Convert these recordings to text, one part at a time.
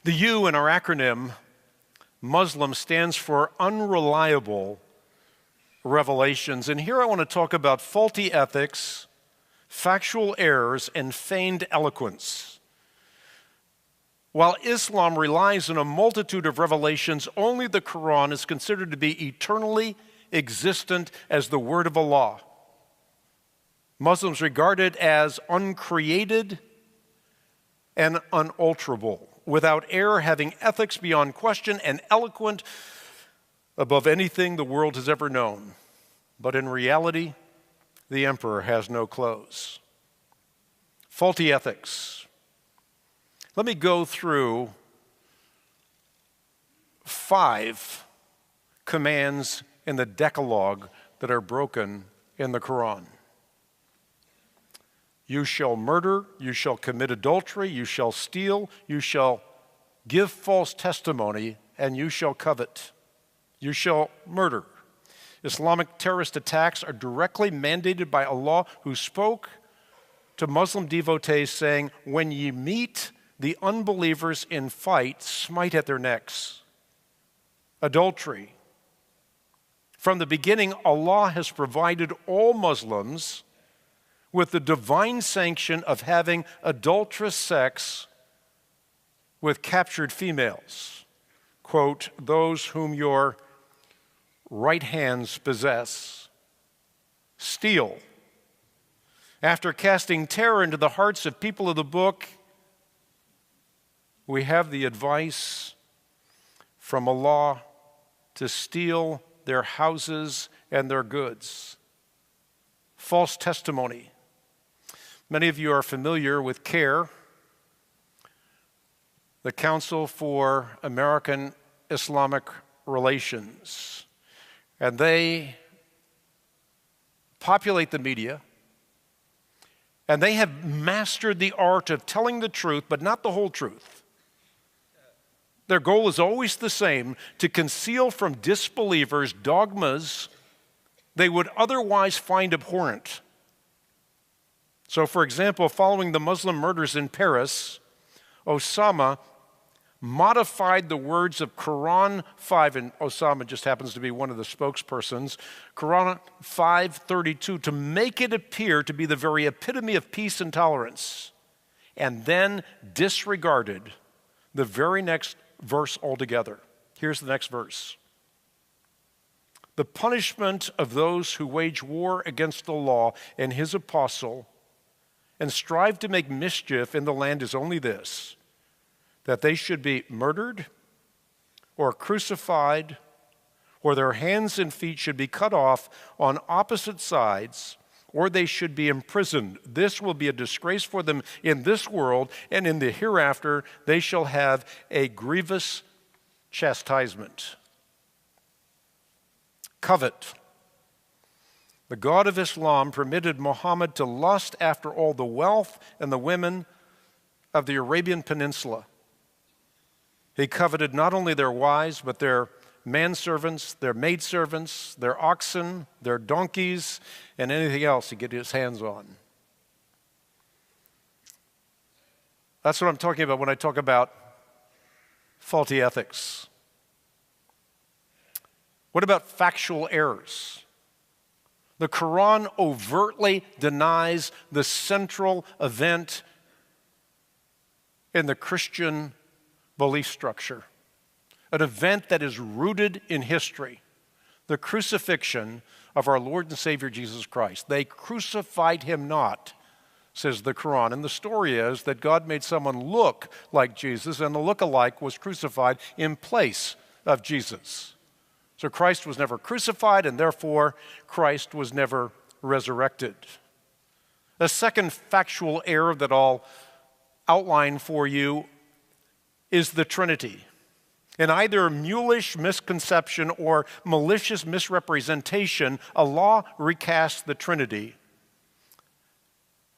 The U in our acronym, Muslim, stands for Unreliable Revelations. And here I want to talk about faulty ethics, factual errors, and feigned eloquence. While Islam relies on a multitude of revelations, only the Quran is considered to be eternally existent as the word of Allah. Muslims regard it as uncreated and unalterable, without error, having ethics beyond question, and eloquent above anything the world has ever known. But in reality, the emperor has no clothes. Faulty ethics. Let me go through 5 commands in the Decalogue that are broken in the Quran. You shall murder, you shall commit adultery, you shall steal, you shall give false testimony, and you shall covet. You shall murder. Islamic terrorist attacks are directly mandated by Allah, who spoke to Muslim devotees saying, when ye meet the unbelievers in fight, smite at their necks. Adultery. From the beginning, Allah has provided all Muslims with the divine sanction of having adulterous sex with captured females. Quote, those whom your right hands possess. Steal. After casting terror into the hearts of people of the book, we have the advice from Allah to steal their houses and their goods. False testimony. Many of you are familiar with CARE, the Council for American Islamic Relations. And they populate the media, and they have mastered the art of telling the truth, but not the whole truth. Their goal is always the same, to conceal from disbelievers dogmas they would otherwise find abhorrent. So, for example, following the Muslim murders in Paris, Osama modified the words of Quran 5, and Osama just happens to be one of the spokespersons, Quran 5:32, to make it appear to be the very epitome of peace and tolerance, and then disregarded the very next verse altogether. Here's the next verse. The punishment of those who wage war against the law and his apostle and strive to make mischief in the land is only this, that they should be murdered or crucified, or their hands and feet should be cut off on opposite sides, or they should be imprisoned. This will be a disgrace for them in this world, and in the hereafter they shall have a grievous chastisement. Covet. The God of Islam permitted Muhammad to lust after all the wealth and the women of the Arabian Peninsula. He coveted not only their wives, but their manservants, their maidservants, their oxen, their donkeys, and anything else he could get his hands on. That's what I'm talking about when I talk about faulty ethics. What about factual errors? The Quran overtly denies the central event in the Christian belief structure, an event that is rooted in history, the crucifixion of our Lord and Savior Jesus Christ. They crucified him not, says the Quran. And the story is that God made someone look like Jesus, and the look-alike was crucified in place of Jesus. So Christ was never crucified, and therefore Christ was never resurrected. A second factual error that I'll outline for you is the Trinity. In either mulish misconception or malicious misrepresentation, Allah recasts the Trinity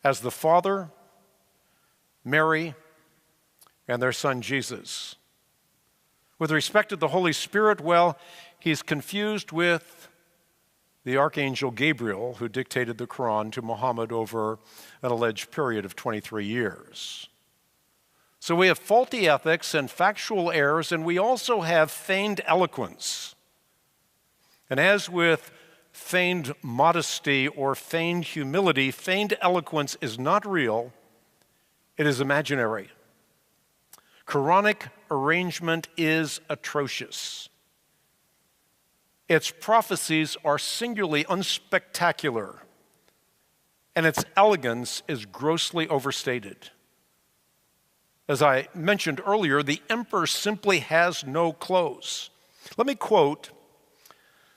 as the Father, Mary, and their Son Jesus. With respect to the Holy Spirit, well, he's confused with the Archangel Gabriel, who dictated the Quran to Muhammad over an alleged period of 23 years. So we have faulty ethics and factual errors, and we also have feigned eloquence. And as with feigned modesty or feigned humility, feigned eloquence is not real, it is imaginary. Quranic arrangement is atrocious. Its prophecies are singularly unspectacular, and its elegance is grossly overstated. As I mentioned earlier, the emperor simply has no clothes. Let me quote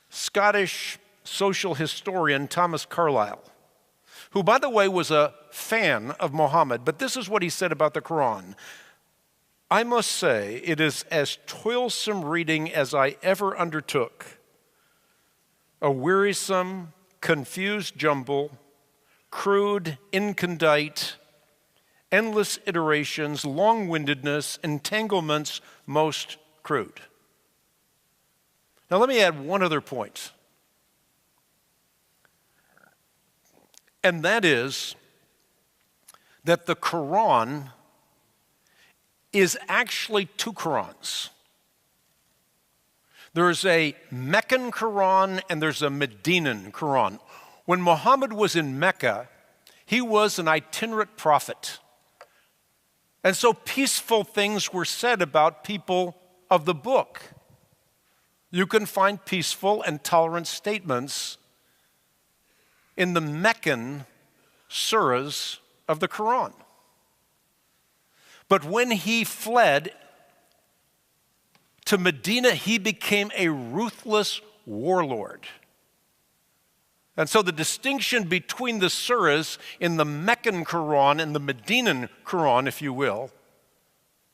Scottish social historian Thomas Carlyle, who, by the way, was a fan of Muhammad, but this is what he said about the Quran. I must say it is as toilsome reading as I ever undertook. A wearisome, confused jumble, crude, incondite, endless iterations, long-windedness, entanglements most crude. Now let me add one other point. And that is that the Quran is actually two Qurans. There's a Meccan Quran and there's a Medinan Quran. When Muhammad was in Mecca, he was an itinerant prophet. And so peaceful things were said about people of the book. You can find peaceful and tolerant statements in the Meccan surahs of the Quran. But when he fled to Medina, he became a ruthless warlord. And so the distinction between the surahs in the Meccan Quran and the Medinan Quran, if you will,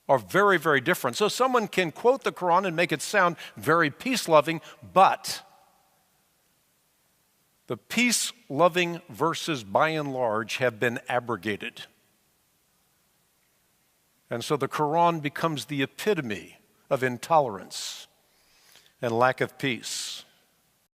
are very, very different. So someone can quote the Quran and make it sound very peace-loving, but the peace-loving verses, by and large, have been abrogated. And so the Quran becomes the epitome of intolerance and lack of peace.